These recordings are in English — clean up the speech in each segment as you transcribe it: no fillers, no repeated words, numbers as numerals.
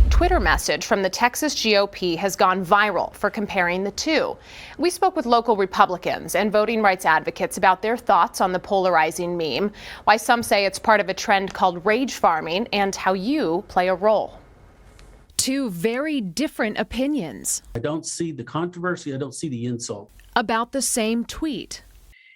Twitter message from the Texas GOP has gone viral for comparing the two. We spoke with local Republicans and voting rights advocates about their thoughts on the polarizing meme, why some say it's part of a trend called rage farming, and how you play a role. Two very different opinions. I don't see the controversy. I don't see the insult. About the same tweet.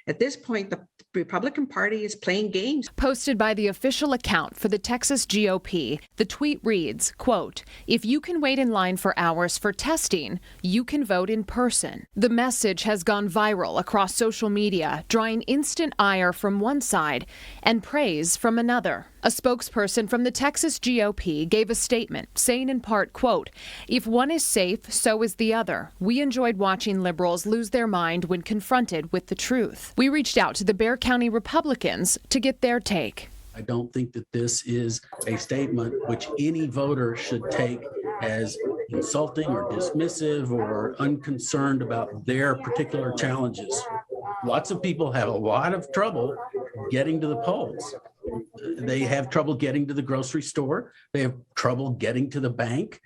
At this point, the Republican Party is playing games. Posted by the official account for the Texas GOP, the tweet reads, quote, "If you can wait in line for hours for testing, you can vote in person." The message has gone viral across social media, drawing instant ire from one side and praise from another. A spokesperson from the Texas GOP gave a statement saying in part, quote, "If one is safe, so is the other. We enjoyed watching liberals lose their mind when confronted with the truth." We reached out to the Bexar County Republicans to get their take. I don't think that this is a statement which any voter should take as insulting or dismissive or unconcerned about their particular challenges. Lots of people have a lot of trouble getting to the polls. They have trouble getting to the grocery store. They have trouble getting to the bank.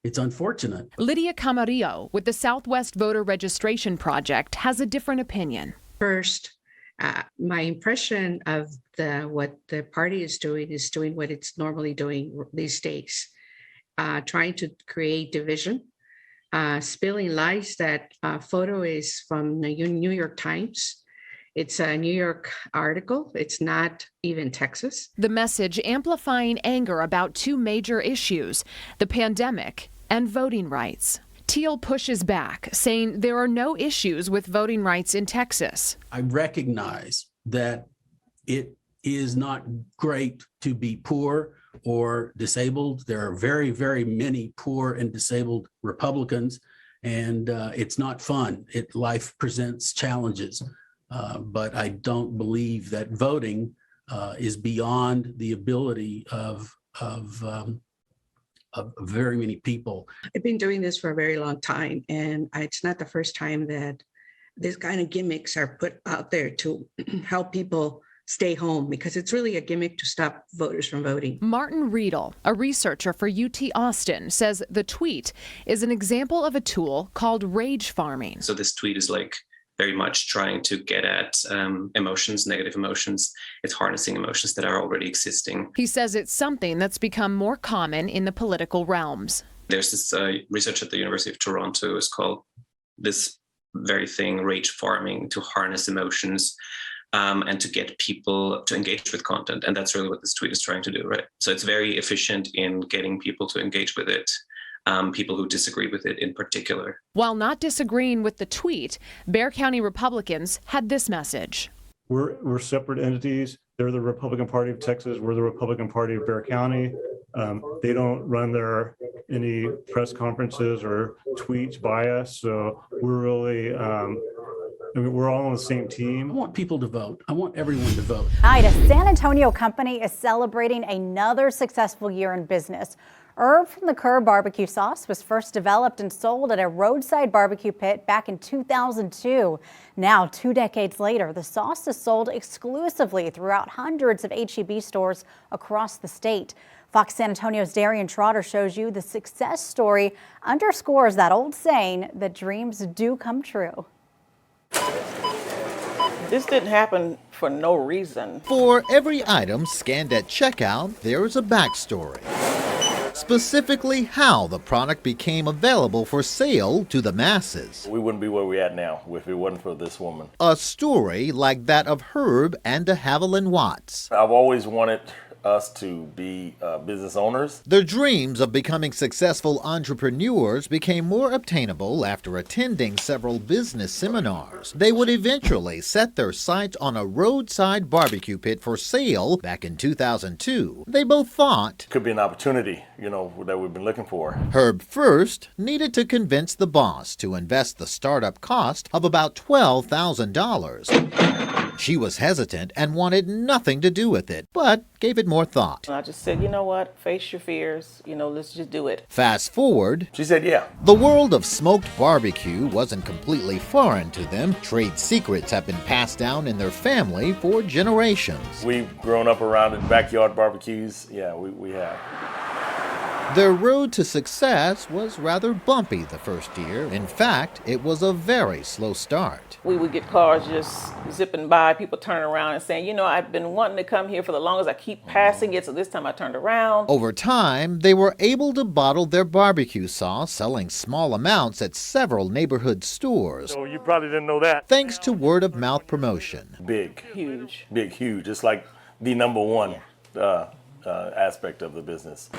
It's unfortunate. Lydia Camarillo with the Southwest Voter Registration Project has a different opinion. First, my impression of what the party is doing what it's normally doing these days, trying to create division, spilling lies. That photo is from the New York Times. It's a New York article. It's not even Texas. The message amplifying anger about two major issues, the pandemic and voting rights. Teal pushes back, saying there are no issues with voting rights in Texas. I recognize that it is not great to be poor or disabled. There are very, very many poor and disabled Republicans, and it's not fun. Life presents challenges. But I don't believe that voting is beyond the ability of very many people. I've been doing this for a very long time, and it's not the first time that this kind of gimmicks are put out there to help people stay home, because it's really a gimmick to stop voters from voting. Martin Riedel, a researcher for UT Austin, says the tweet is an example of a tool called rage farming. So this tweet is very much trying to get at emotions, negative emotions. It's harnessing emotions that are already existing. He says it's something that's become more common in the political realms. There's this research at the University of Toronto is called this very thing, rage farming, to harness emotions and to get people to engage with content. And that's really what this tweet is trying to do, right? So it's very efficient in getting people to engage with it. People who disagree with it in particular. While not disagreeing with the tweet, Bexar County Republicans had this message. We're separate entities. They're the Republican Party of Texas. We're the Republican Party of Bexar County. They don't run any press conferences or tweets by us. So we're really, we're all on the same team. I want people to vote. I want everyone to vote. Tonight, a San Antonio company is celebrating another successful year in business. Herb from the Curb barbecue sauce was first developed and sold at a roadside barbecue pit back in 2002. Now, 2 decades later, the sauce is sold exclusively throughout hundreds of H-E-B stores across the state. Fox San Antonio's Darian Trotter shows you the success story underscores that old saying that dreams do come true. This didn't happen for no reason. For every item scanned at checkout, there is a backstory. Specifically how the product became available for sale to the masses. We wouldn't be where we're at now if it wasn't for this woman. A story like that of Herb and de Haviland Watts. I've always wanted us to be business owners. Their dreams of becoming successful entrepreneurs became more obtainable after attending several business seminars. They would eventually set their sights on a roadside barbecue pit for sale back in 2002. They both thought could be an opportunity, that we've been looking for. Herb first needed to convince the boss to invest the startup cost of about $12,000. She was hesitant and wanted nothing to do with it, but gave it more thought. And I just said, you know what, face your fears, let's just do it. Fast forward, She said, yeah. the world of smoked barbecue wasn't completely foreign to them. Trade secrets have been passed down in their family for generations. We've grown up around it, backyard barbecues. Yeah, we have. Their road to success was rather bumpy the first year. In fact, it was a very slow start. We would get cars just zipping by, people turning around and saying, I've been wanting to come here for the longest. I keep passing it, so this time I turned around. Over time, they were able to bottle their barbecue sauce, selling small amounts at several neighborhood stores. So you probably didn't know that. Thanks to word-of-mouth promotion. Big. Huge. Big, huge. It's like the number one aspect of the business.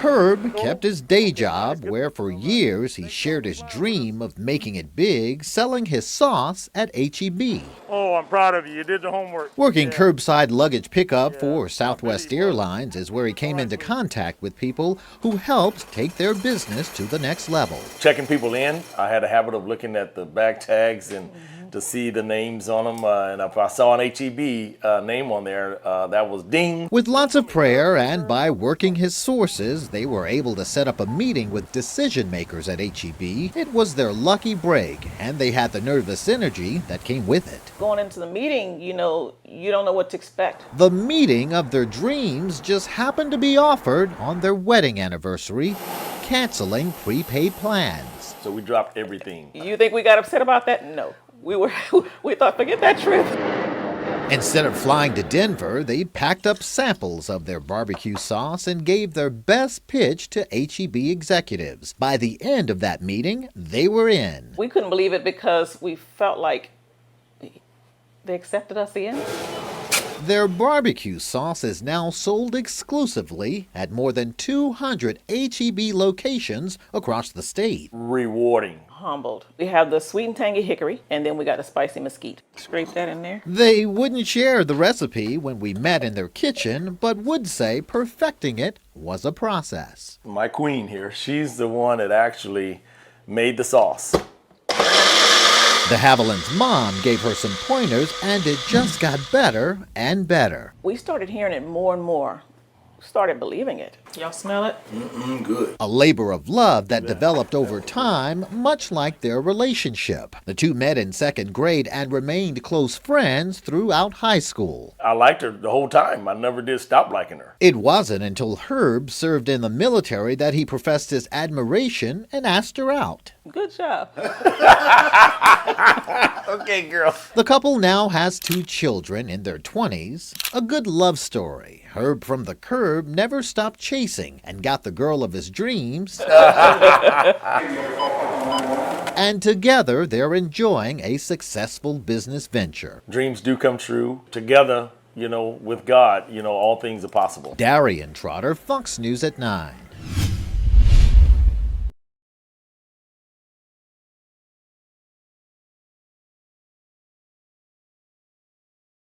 Herb kept his day job, where for years he shared his dream of making it big, selling his sauce at H-E-B. Oh, I'm proud of you. You did the homework. Working curbside luggage pickup for Southwest Airlines is where he came into contact with people who helped take their business to the next level. Checking people in. I had a habit of looking at the bag tags and to see the names on them. And if I saw an H-E-B name on there, that was ding. With lots of prayer and by working his sources, they were able to set up a meeting with decision makers at H-E-B. It was their lucky break, and they had the nervous energy that came with it. Going into the meeting, you don't know what to expect. The meeting of their dreams just happened to be offered on their wedding anniversary, canceling prepaid plans. So we dropped everything. You think we got upset about that? No. We thought, forget that trip. Instead of flying to Denver, they packed up samples of their barbecue sauce and gave their best pitch to H-E-B executives. By the end of that meeting, they were in. We couldn't believe it because we felt like they accepted us in. Their barbecue sauce is now sold exclusively at more than 200 H-E-B locations across the state. Rewarding. Humbled. We have the sweet and tangy hickory, and then we got the spicy mesquite. Scrape that in there. They wouldn't share the recipe when we met in their kitchen, but would say perfecting it was a process. My queen here, she's the one that actually made the sauce. The Haviland's mom gave her some pointers, and it just got better and better. We started hearing it more and more. Started believing it. Y'all smell it? Good. A labor of love that developed over time, much like their relationship. The two met in second grade and remained close friends throughout high school. I liked her the whole time. I never did stop liking her. It wasn't until Herb served in the military that he professed his admiration and asked her out. Good job. Okay, girl. The couple now has 2 children in their 20s. A good love story. Herb from the curb never stopped chasing and got the girl of his dreams. And together, they're enjoying a successful business venture. Dreams do come true. Together, with God, all things are possible. Darian Trotter, Fox News at 9.